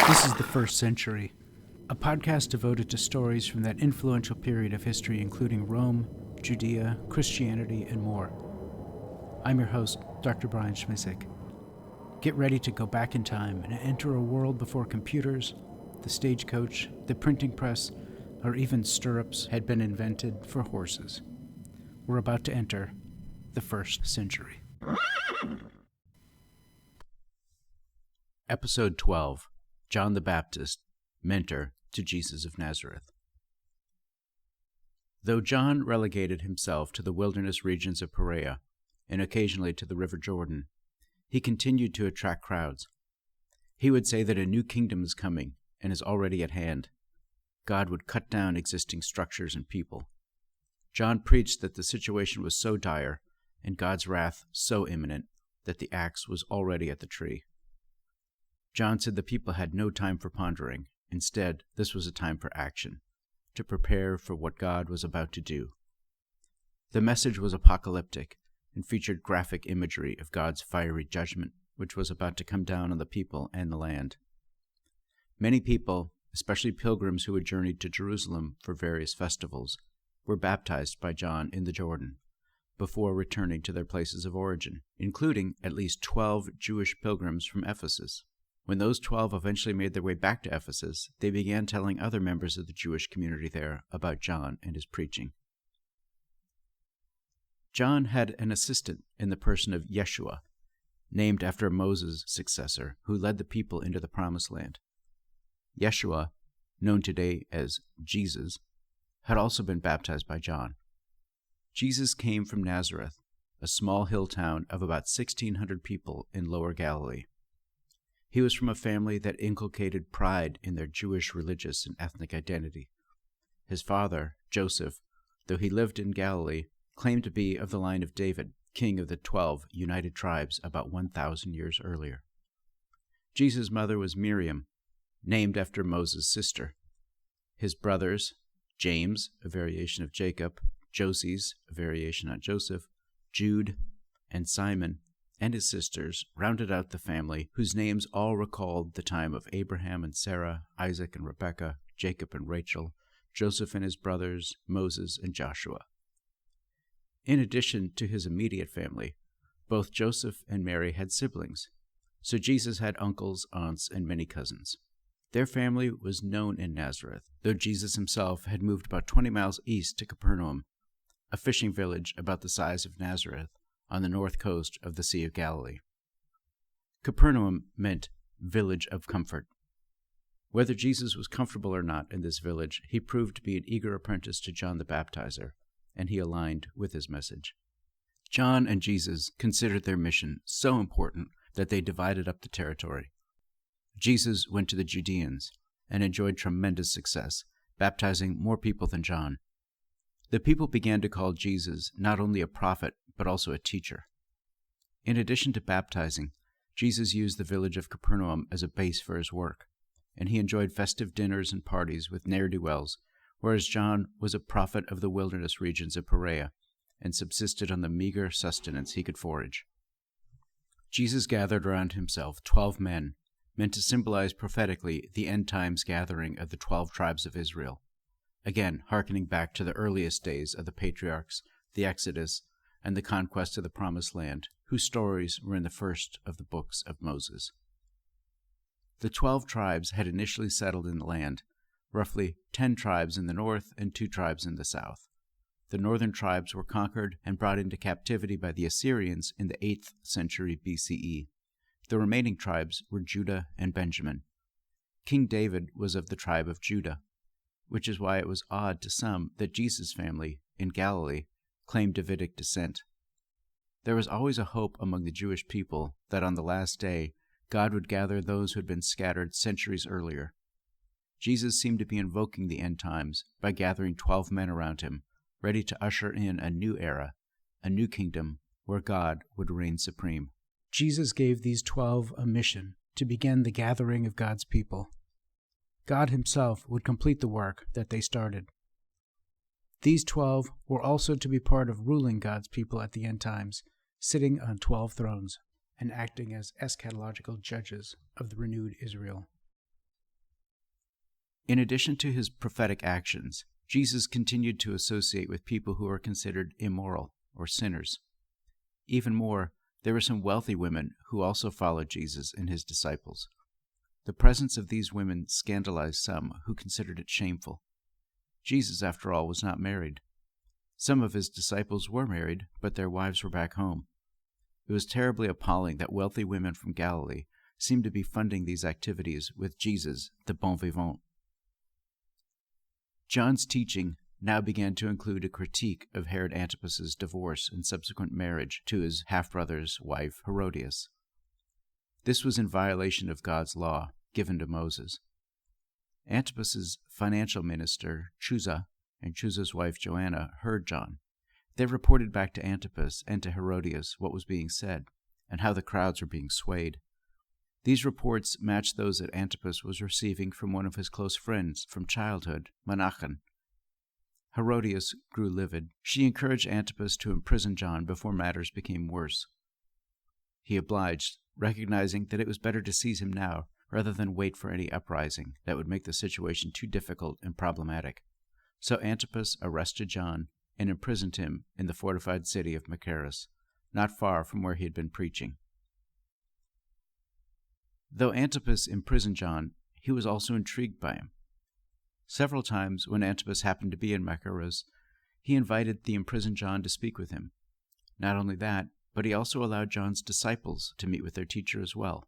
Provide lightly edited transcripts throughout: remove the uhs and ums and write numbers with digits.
This is The First Century, a podcast devoted to stories from that influential period of history, including Rome, Judea, Christianity, and more. I'm your host, Dr. Brian Schmisek. Get ready to go back in time and enter a world before computers, the stagecoach, the printing press, or even stirrups had been invented for horses. We're about to enter the first century. Episode 12, John the Baptist, Mentor to Jesus of Nazareth. Though John relegated himself to the wilderness regions of Perea, and occasionally to the River Jordan, he continued to attract crowds. He would say that a new kingdom is coming and is already at hand. God would cut down existing structures and people. John preached that the situation was so dire and God's wrath so imminent that the axe was already at the tree. John said the people had no time for pondering. Instead, this was a time for action, to prepare for what God was about to do. The message was apocalyptic and featured graphic imagery of God's fiery judgment, which was about to come down on the people and the land. Many people, especially pilgrims who had journeyed to Jerusalem for various festivals, were baptized by John in the Jordan before returning to their places of origin, including at least 12 Jewish pilgrims from Ephesus. When those 12 eventually made their way back to Ephesus, they began telling other members of the Jewish community there about John and his preaching. John had an assistant in the person of Yeshua, named after Moses' successor, who led the people into the Promised Land. Yeshua, known today as Jesus, had also been baptized by John. Jesus came from Nazareth, a small hill town of about 1,600 people in Lower Galilee. He was from a family that inculcated pride in their Jewish religious and ethnic identity. His father, Joseph, though he lived in Galilee, claimed to be of the line of David, king of the 12 united tribes about 1,000 years earlier. Jesus' mother was Miriam, named after Moses' sister. His brothers, James, a variation of Jacob, Joses, a variation on Joseph, Jude, and Simon, and his sisters rounded out the family, whose names all recalled the time of Abraham and Sarah, Isaac and Rebekah, Jacob and Rachel, Joseph and his brothers, Moses and Joshua. In addition to his immediate family, both Joseph and Mary had siblings, so Jesus had uncles, aunts, and many cousins. Their family was known in Nazareth, though Jesus himself had moved about 20 miles east to Capernaum, a fishing village about the size of Nazareth on the north coast of the Sea of Galilee. Capernaum meant village of comfort. Whether Jesus was comfortable or not in this village, he proved to be an eager apprentice to John the Baptizer, and he aligned with his message. John and Jesus considered their mission so important that they divided up the territory. Jesus went to the Judeans and enjoyed tremendous success, baptizing more people than John. The people began to call Jesus not only a prophet, but also a teacher. In addition to baptizing, Jesus used the village of Capernaum as a base for his work, and he enjoyed festive dinners and parties with ne'er-do-wells, whereas John was a prophet of the wilderness regions of Perea and subsisted on the meager sustenance he could forage. Jesus gathered around himself 12 men, meant to symbolize prophetically the end-times gathering of the 12 tribes of Israel, again hearkening back to the earliest days of the patriarchs, the Exodus, and the conquest of the Promised Land, whose stories were in the first of the books of Moses. The 12 tribes had initially settled in the land, roughly 10 tribes in the north and 2 tribes in the south. The northern tribes were conquered and brought into captivity by the Assyrians in the 8th century BCE. The remaining tribes were Judah and Benjamin. King David was of the tribe of Judah, which is why it was odd to some that Jesus' family, in Galilee, claimed Davidic descent. There was always a hope among the Jewish people that on the last day, God would gather those who had been scattered centuries earlier. Jesus seemed to be invoking the end times by gathering 12 men around him, ready to usher in a new era, a new kingdom where God would reign supreme. Jesus gave these 12 a mission to begin the gathering of God's people. God himself would complete the work that they started. These 12 were also to be part of ruling God's people at the end times, sitting on 12 thrones and acting as eschatological judges of the renewed Israel. In addition to his prophetic actions, Jesus continued to associate with people who were considered immoral or sinners. Even more, there were some wealthy women who also followed Jesus and his disciples. The presence of these women scandalized some who considered it shameful. Jesus, after all, was not married. Some of his disciples were married, but their wives were back home. It was terribly appalling that wealthy women from Galilee seemed to be funding these activities with Jesus, the bon vivant. John's teaching now began to include a critique of Herod Antipas's divorce and subsequent marriage to his half-brother's wife, Herodias. This was in violation of God's law given to Moses. Antipas's financial minister, Chuza, and Chuza's wife, Joanna, heard John. They reported back to Antipas and to Herodias what was being said and how the crowds were being swayed. These reports matched those that Antipas was receiving from one of his close friends from childhood, Menachem. Herodias grew livid. She encouraged Antipas to imprison John before matters became worse. He obliged, recognizing that it was better to seize him now rather than wait for any uprising that would make the situation too difficult and problematic. So Antipas arrested John and imprisoned him in the fortified city of Machaerus, not far from where he had been preaching. Though Antipas imprisoned John, he was also intrigued by him. Several times when Antipas happened to be in Machaerus, he invited the imprisoned John to speak with him. Not only that, but he also allowed John's disciples to meet with their teacher as well.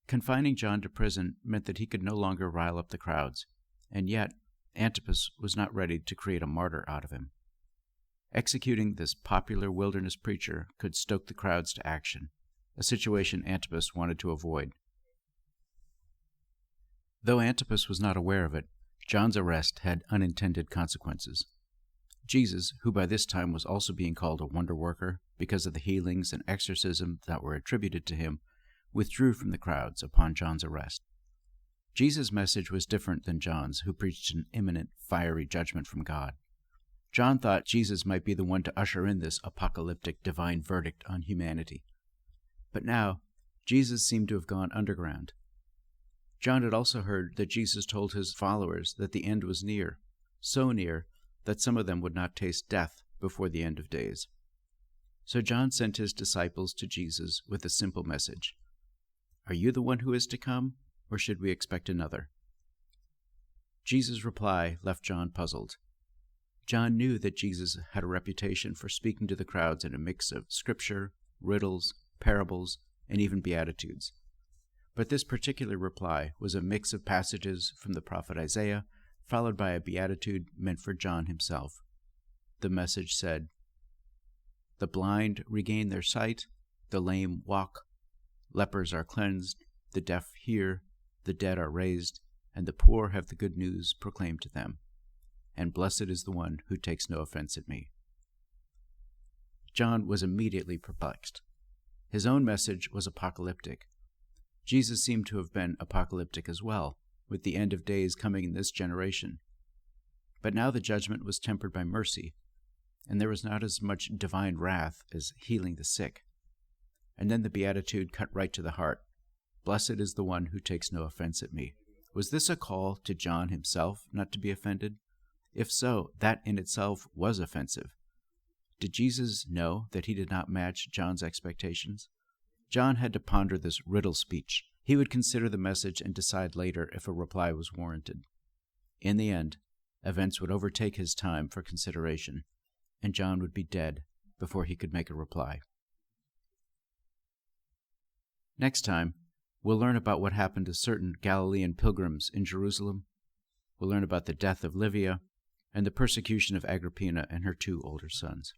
Confining John to prison meant that he could no longer rile up the crowds, and yet Antipas was not ready to create a martyr out of him. Executing this popular wilderness preacher could stoke the crowds to action, a situation Antipas wanted to avoid. Though Antipas was not aware of it, John's arrest had unintended consequences. Jesus, who by this time was also being called a wonder worker because of the healings and exorcism that were attributed to him, withdrew from the crowds upon John's arrest. Jesus' message was different than John's, who preached an imminent, fiery judgment from God. John thought Jesus might be the one to usher in this apocalyptic divine verdict on humanity. But now, Jesus seemed to have gone underground. John had also heard that Jesus told his followers that the end was near, so near that some of them would not taste death before the end of days. So John sent his disciples to Jesus with a simple message. Are you the one who is to come, or should we expect another? Jesus' reply left John puzzled. John knew that Jesus had a reputation for speaking to the crowds in a mix of scripture, riddles, parables, and even beatitudes. But this particular reply was a mix of passages from the prophet Isaiah, followed by a beatitude meant for John himself. The message said, "The blind regain their sight, the lame walk, lepers are cleansed, the deaf hear, the dead are raised, and the poor have the good news proclaimed to them. And blessed is the one who takes no offense at me." John was immediately perplexed. His own message was apocalyptic. Jesus seemed to have been apocalyptic as well, with the end of days coming in this generation. But now the judgment was tempered by mercy, and there was not as much divine wrath as healing the sick. And then the beatitude cut right to the heart. Blessed is the one who takes no offense at me. Was this a call to John himself not to be offended? If so, that in itself was offensive. Did Jesus know that he did not match John's expectations? John had to ponder this riddle speech. He would consider the message and decide later if a reply was warranted. In the end, events would overtake his time for consideration, and John would be dead before he could make a reply. Next time, we'll learn about what happened to certain Galilean pilgrims in Jerusalem. We'll learn about the death of Livia and the persecution of Agrippina and her 2 older sons.